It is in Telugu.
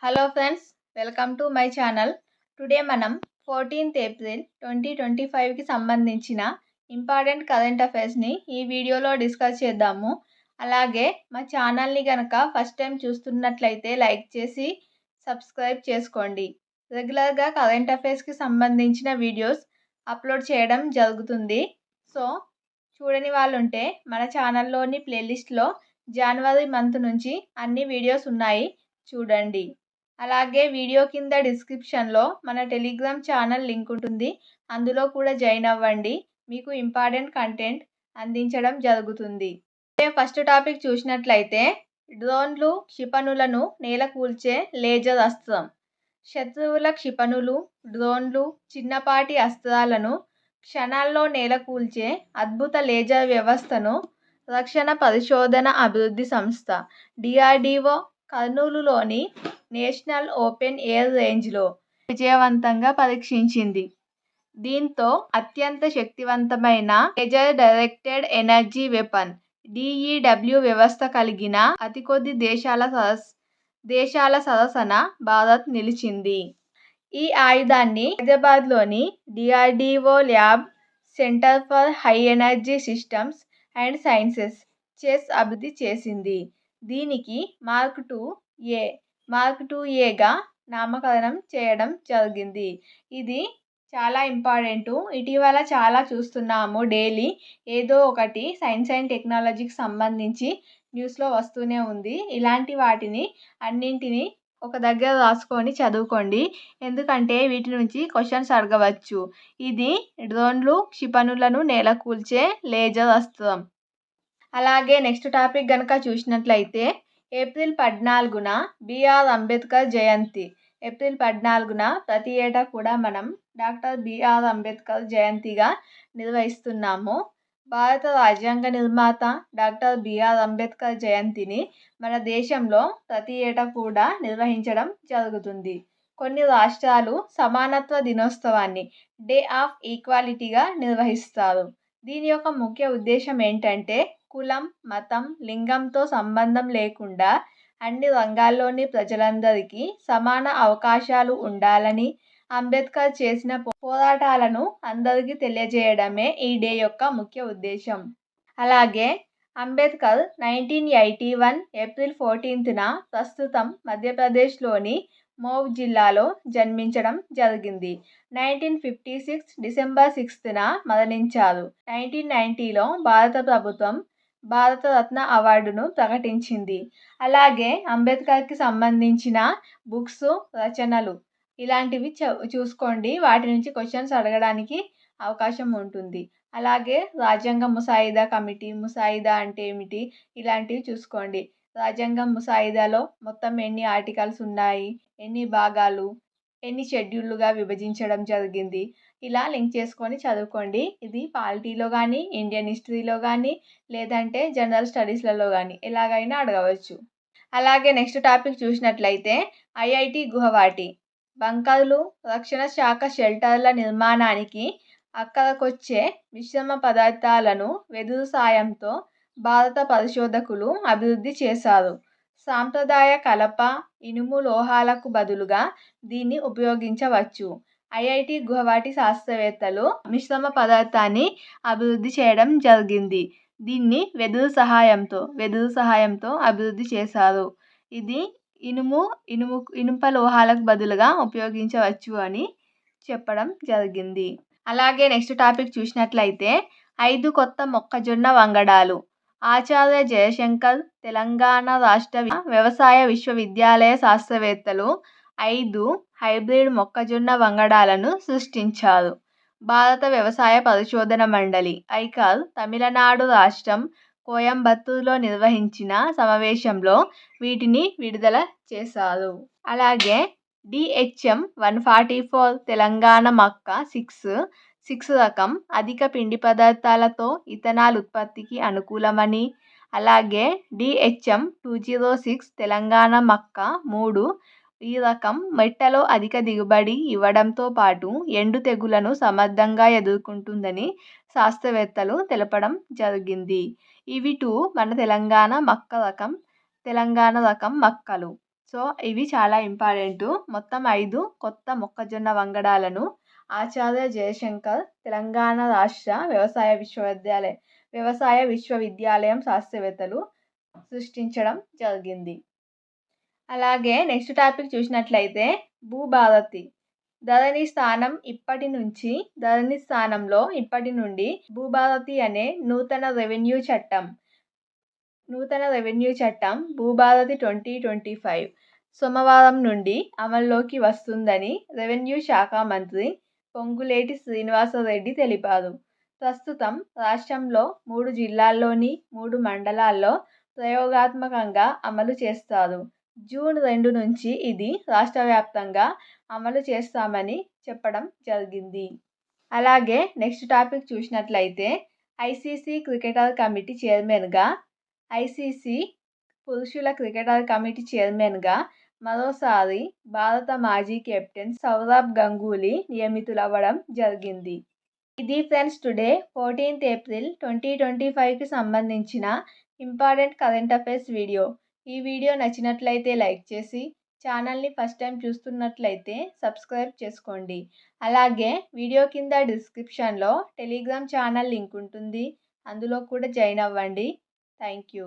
Hello friends, welcome to my channel. Today మనం 14th ఏప్రిల్ 2025కి సంబంధించిన ఇంపార్టెంట్ కరెంట్ అఫైర్స్ని ఈ వీడియోలో డిస్కస్ చేద్దాము. అలాగే మా ఛానల్ని కనుక ఫస్ట్ టైం చూస్తున్నట్లయితే లైక్ చేసి సబ్స్క్రైబ్ చేసుకోండి. రెగ్యులర్గా కరెంట్ అఫైర్స్కి సంబంధించిన వీడియోస్ అప్లోడ్ చేయడం జరుగుతుంది. సో చూడని వాళ్ళు ఉంటే మన ఛానల్లోని ప్లేలిస్ట్లో జనవరి మంత్ నుంచి అన్ని వీడియోస్ ఉన్నాయి, చూడండి. అలాగే వీడియో కింద డిస్క్రిప్షన్లో మన టెలిగ్రామ్ ఛానల్ లింక్ ఉంటుంది, అందులో కూడా జాయిన్ అవ్వండి. మీకు ఇంపార్టెంట్ కంటెంట్ అందించడం జరుగుతుంది. ఫస్ట్ టాపిక్ చూసినట్లయితే డ్రోన్లు క్షిపణులను నేలకూల్చే లేజర్ అస్త్రం. శత్రువుల క్షిపణులు, డ్రోన్లు, చిన్నపాటి అస్త్రాలను క్షణాల్లో నేలకూల్చే అద్భుత లేజర్ వ్యవస్థను రక్షణ పరిశోధన అభివృద్ధి సంస్థ DRDO కర్నూలులోని నేషనల్ ఓపెన్ ఎయిర్ రేంజ్లో విజయవంతంగా పరీక్షించింది. దీంతో అత్యంత శక్తివంతమైన laser directed energy weapon DEW వ్యవస్థ కలిగిన అతి కొద్ది దేశాల సరసన భారత్ నిలిచింది. ఈ ఆయుధాన్ని హైదరాబాద్లోని DRDO lab centre for high energy systems and sciences చేస్ అభివృద్ధి చేసింది. దీనికి మార్క్ 2A నామకరణం చేయడం జరిగింది. ఇది చాలా ఇంపార్టెంట్. ఇటీవల చాలా చూస్తున్నాము, డైలీ ఏదో ఒకటి సైన్స్ అండ్ టెక్నాలజీకి సంబంధించి న్యూస్లో వస్తూనే ఉంది. ఇలాంటి వాటిని అన్నింటినీ ఒక దగ్గర రాసుకొని చదువుకోండి, ఎందుకంటే వీటి నుంచి క్వశ్చన్స్ అడగవచ్చు. ఇది డ్రోన్లు క్షిపణులను నేలకూల్చే లేజర్ అస్త్రం. అలాగే నెక్స్ట్ టాపిక్ కనుక చూసినట్లయితే ఏప్రిల్ 14న BR అంబేద్కర్ జయంతి. ఏప్రిల్ 14న ప్రతి ఏటా కూడా మనం డాక్టర్ BR అంబేద్కర్ జయంతిగా నిర్వహిస్తున్నాము. భారత రాజ్యాంగ నిర్మాత డాక్టర్ BR అంబేద్కర్ జయంతిని మన దేశంలో ప్రతి ఏటా కూడా నిర్వహించడం జరుగుతుంది. కొన్ని రాష్ట్రాలు సమానత్వ దినోత్సవాన్ని డే ఆఫ్ ఈక్వాలిటీగా నిర్వహిస్తారు. దీని యొక్క ముఖ్య ఉద్దేశం ఏంటంటే కులం, మతం, లింగంతో సంబంధం లేకుండా అన్ని రంగాల్లోని ప్రజలందరికీ సమాన అవకాశాలు ఉండాలని, అంబేద్కర్ చేసిన పోరాటాలను అందరికీ తెలియజేయడమే ఈ డే యొక్క ముఖ్య ఉద్దేశం. అలాగే అంబేద్కర్ 1981 ఏప్రిల్ 14న ప్రస్తుతం మధ్యప్రదేశ్లోని మౌవ్ జిల్లాలో జన్మించడం జరిగింది. 1956 డిసెంబర్ 6న మరణించారు. 1990లో భారత ప్రభుత్వం భారతరత్న అవార్డును ప్రకటించింది. అలాగే అంబేద్కర్కి సంబంధించిన బుక్స్, రచనలు ఇలాంటివి చూసుకోండి, వాటి నుంచి క్వశ్చన్స్ అడగడానికి అవకాశం ఉంటుంది. అలాగే రాజ్యాంగ ముసాయిదా కమిటీ, ముసాయిదా అంటే ఏమిటి, ఇలాంటివి చూసుకోండి. రాజ్యాంగం ముసాయిదాలో మొత్తం ఎన్ని ఆర్టికల్స్ ఉన్నాయి, ఎన్ని భాగాలు, ఎన్ని షెడ్యూల్లుగా విభజించడం జరిగింది, ఇలా లింక్ చేసుకొని చదువుకోండి. ఇది పాలిటీలో కానీ, ఇండియన్ హిస్టరీలో కానీ, లేదంటే జనరల్ స్టడీస్లలో కానీ ఎలాగైనా అడగవచ్చు. అలాగే నెక్స్ట్ టాపిక్ చూసినట్లయితే IIT గుహవాటి. బంకర్లు, రక్షణ శాఖ షెల్టర్ల నిర్మాణానికి అక్కరకొచ్చే మిశ్రమ పదార్థాలను వెదురు సాయంతో భారత పరిశోధకులు అభివృద్ధి చేశారు. సాంప్రదాయ కలప, ఇనుము లోహాలకు బదులుగా దీన్ని ఉపయోగించవచ్చు. IIT గుహవాటి శాస్త్రవేత్తలు మిశ్రమ పదార్థాన్ని అభివృద్ధి చేయడం జరిగింది. దీన్ని వెదురు సహాయంతో అభివృద్ధి చేశారు. ఇది ఇనుప లోహాలకు బదులుగా ఉపయోగించవచ్చు అని చెప్పడం జరిగింది. అలాగే నెక్స్ట్ టాపిక్ చూసినట్లయితే 5 కొత్త మొక్కజొన్న వంగడాలు. ఆచార్య జయశంకర్ తెలంగాణ రాష్ట్ర వ్యవసాయ విశ్వవిద్యాలయ శాస్త్రవేత్తలు 5 హైబ్రిడ్ మొక్కజొన్న వంగడాలను సృష్టించారు. భారత వ్యవసాయ పరిశోధన మండలి ఐకార్ తమిళనాడు రాష్ట్రం కోయంబత్తూరులో నిర్వహించిన సమావేశంలో వీటిని విడుదల చేశారు. అలాగే DHM 144 తెలంగాణ మక్క 6 రకం అధిక పిండి పదార్థాలతో ఇథనాల్ ఉత్పత్తికి అనుకూలమని, అలాగే DHM 206 తెలంగాణ మక్క 3 ఈ రకం మెట్టలో అధిక దిగుబడి ఇవ్వడంతో పాటు ఎండు తెగులను సమర్థంగా ఎదుర్కొంటుందని శాస్త్రవేత్తలు తెలపడం జరిగింది. ఇవి 2 మన తెలంగాణ రకం మక్కలు. సో ఇవి చాలా ఇంపార్టెంటు. మొత్తం 5 కొత్త మొక్కజొన్న వంగడాలను ఆచార్య జయశంకర్ తెలంగాణ రాష్ట్ర వ్యవసాయ విశ్వవిద్యాలయం శాస్త్రవేత్తలు సృష్టించడం జరిగింది. అలాగే నెక్స్ట్ టాపిక్ చూసినట్లయితే భూభారతి. ధరణి స్థానంలో ఇప్పటి నుండి భూభారతి అనే నూతన రెవెన్యూ చట్టం భూభారతి 2025 సోమవారం నుండి అమల్లోకి వస్తుందని రెవెన్యూ శాఖ మంత్రి పొంగులేటి శ్రీనివాసరెడ్డి తెలిపారు. ప్రస్తుతం రాష్ట్రంలో 3 జిల్లాల్లోని 3 మండలాల్లో ప్రయోగాత్మకంగా అమలు చేస్తారు. జూన్ 2 నుంచి ఇది రాష్ట్ర వ్యాప్తంగా అమలు చేస్తామని చెప్పడం జరిగింది. అలాగే నెక్స్ట్ టాపిక్ చూసినట్లయితే ఐసీసీ పురుషుల క్రికెటర్ కమిటీ చైర్మన్గా మరోసారి భారత మాజీ కెప్టెన్ సౌరవ్ గంగూలీ నియమితులవ్వడం జరిగింది. ఇది ఫ్రెండ్స్ టుడే 14th April 2025కి సంబంధించిన ఇంపార్టెంట్ కరెంట్ అఫైర్స్ వీడియో. ఈ వీడియో నచ్చినట్లయితే లైక్ చేసి ఛానల్ని ఫస్ట్ టైం చూస్తున్నట్లయితే సబ్స్క్రైబ్ చేసుకోండి. అలాగే వీడియో కింద డిస్క్రిప్షన్లో టెలిగ్రామ్ ఛానల్ లింక్ ఉంటుంది, అందులో కూడా జాయిన్ అవ్వండి. Thank you.